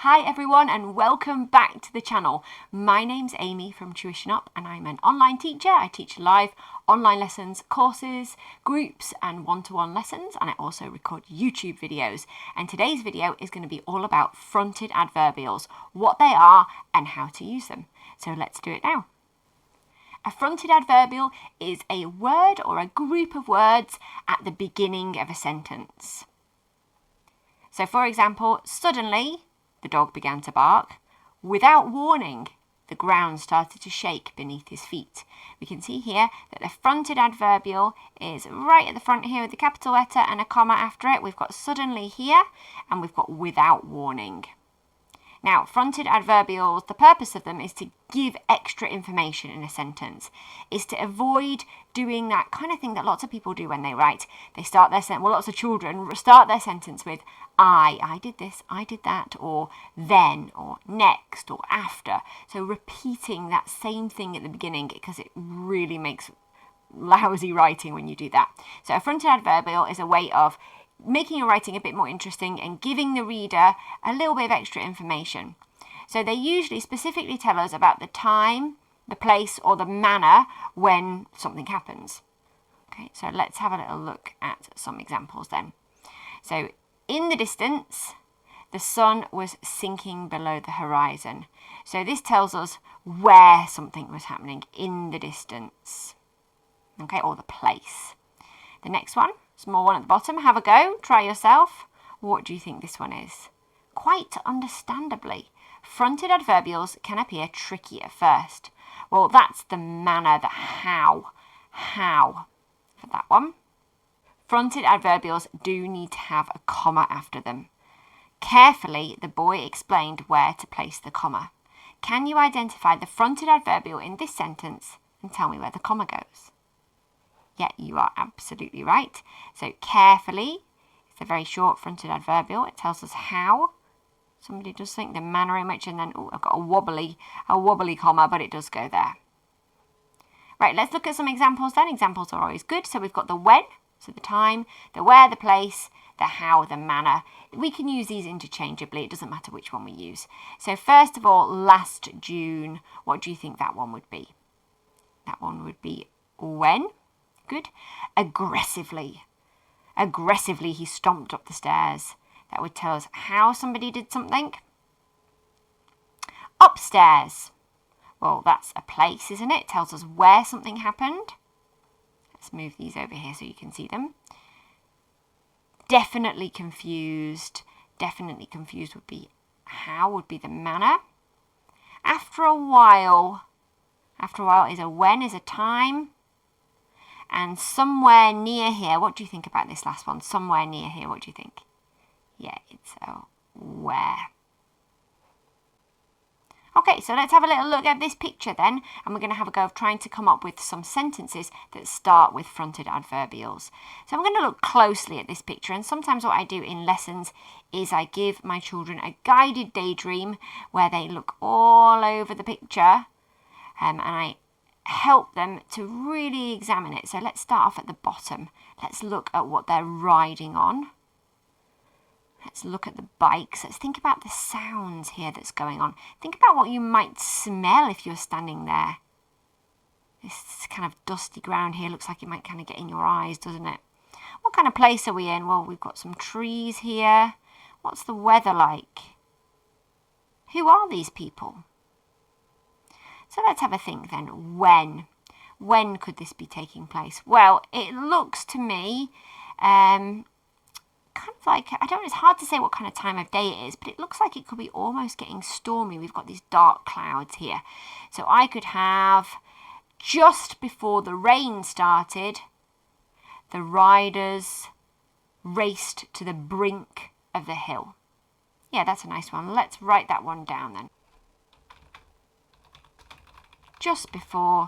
Hi everyone and welcome back to the channel. My name's Amy from Tuition Up and I'm an online teacher. I teach live online lessons, courses, groups and one-to-one lessons, and I also record YouTube videos. And today's video is going to be all about fronted adverbials, what they are and how to use them. So let's do it now. A fronted adverbial is a word or a group of words at the beginning of a sentence. So for example, suddenly the dog began to bark. Without warning, the ground started to shake beneath his feet. We can see here that the fronted adverbial is right at the front here with the capital letter and a comma after it. We've got suddenly here and we've got without warning. Now, fronted adverbials, the purpose of them is to give extra information in a sentence. Is to avoid doing that kind of thing that lots of people do when they write. They start their sentence, well, lots of children start their sentence with I did this, I did that, or then, or next, or after. So repeating that same thing at the beginning because it really makes lousy writing when you do that. So a fronted adverbial is a way of making your writing a bit more interesting and giving the reader a little bit of extra information. So they usually specifically tell us about the time, the place or the manner when something happens. Okay, so let's have a little look at some examples then. So in the distance, the sun was sinking below the horizon. So this tells us where something was happening in the distance. Okay, or the place. The next one, small one at the bottom, have a go, try yourself. What do you think this one is? Quite understandably, fronted adverbials can appear tricky at first. Well, that's the manner, the how for that one. Fronted adverbials do need to have a comma after them. Carefully, the boy explained where to place the comma. Can you identify the fronted adverbial in this sentence and tell me where the comma goes? Yeah, you are absolutely right. So carefully, it's a very short fronted adverbial. It tells us how somebody does think, the manner in which, and then I've got a wobbly comma, but it does go there. Right, let's look at some examples then. Examples are always good. So we've got the when, so the time, the where, the place, the how, the manner. We can use these interchangeably. It doesn't matter which one we use. So first of all, last June, what do you think that one would be? That one would be when. Good. Aggressively. Aggressively, he stomped up the stairs. That would tell us how somebody did something. Upstairs. Well, that's a place, isn't it? It tells us where something happened. Let's move these over here so you can see them. Definitely confused. Definitely confused would be how, would be the manner. After a while is a when, is a time. And somewhere near here, what do you think about this last one? Somewhere near here, what do you think? Yeah, it's a where. Okay, so let's have a little look at this picture then, and we're going to have a go of trying to come up with some sentences that start with fronted adverbials. So I'm going to look closely at this picture, and sometimes what I do in lessons is I give my children a guided daydream where they look all over the picture, and I help them to really examine it. So let's start off at the bottom. Let's look at what they're riding on. Let's look at the bikes. Let's think about the sounds here that's going on. Think about what you might smell if you're standing there. This kind of dusty ground here looks like it might kind of get in your eyes, doesn't it? What kind of place are we in? Well, we've got some trees here. What's the weather like? Who are these people? So let's have a think then. When? When could this be taking place? Well, it looks to me kind of like, I don't know, it's hard to say what kind of time of day it is, but it looks like it could be almost getting stormy. We've got these dark clouds here. So I could have, just before the rain started, the riders raced to the brink of the hill. Yeah, that's a nice one. Let's write that one down then. Just before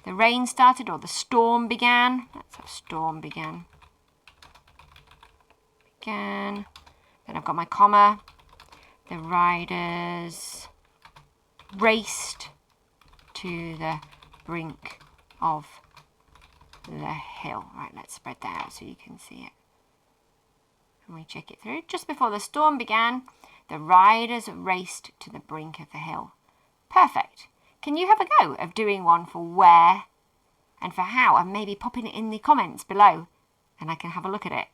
the rain started or the storm began. Let's have storm began. Then I've got my comma. The riders raced to the brink of the hill. Right, let's spread that out so you can see it. And we check it through. Just before the storm began, The riders raced to the brink of the hill. Perfect. Can you have a go of doing one for where and for how, and maybe popping it in the comments below and I can have a look at it.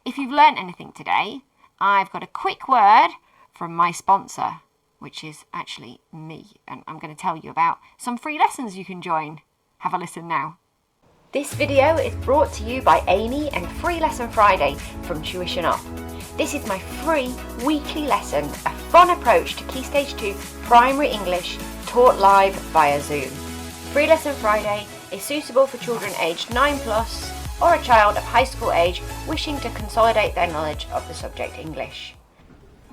If you've learnt anything today, I've got a quick word from my sponsor, which is actually me, and I'm going to tell you about some free lessons you can join. Have a listen now. This video is brought to you by Amy and Free Lesson Friday from Tuition Up. This is my free weekly lesson, a fun approach to Key Stage 2 primary English taught live via Zoom. Free Lesson Friday is suitable for children aged 9+ or a child of high school age wishing to consolidate their knowledge of the subject English.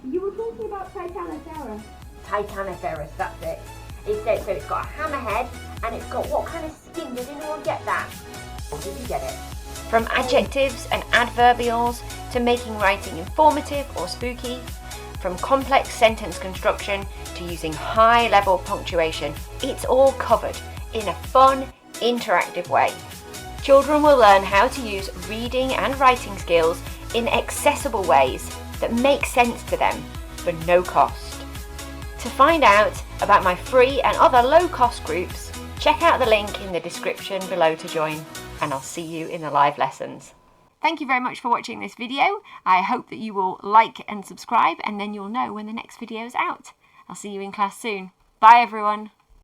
You were talking about Titanosaurus. Titanosaurus, that's it. It says so it's got a hammerhead and it's got what kind of skin? Did anyone get that? Or did you get it? From adjectives and adverbials to making writing informative or spooky, from complex sentence construction to using high-level punctuation, it's all covered in a fun, interactive way. Children will learn how to use reading and writing skills in accessible ways that make sense to them for no cost. To find out about my free and other low-cost groups, check out the link in the description below to join, and I'll see you in the live lessons. Thank you very much for watching this video. I hope that you will like and subscribe, and then you'll know when the next video is out. I'll see you in class soon. Bye everyone.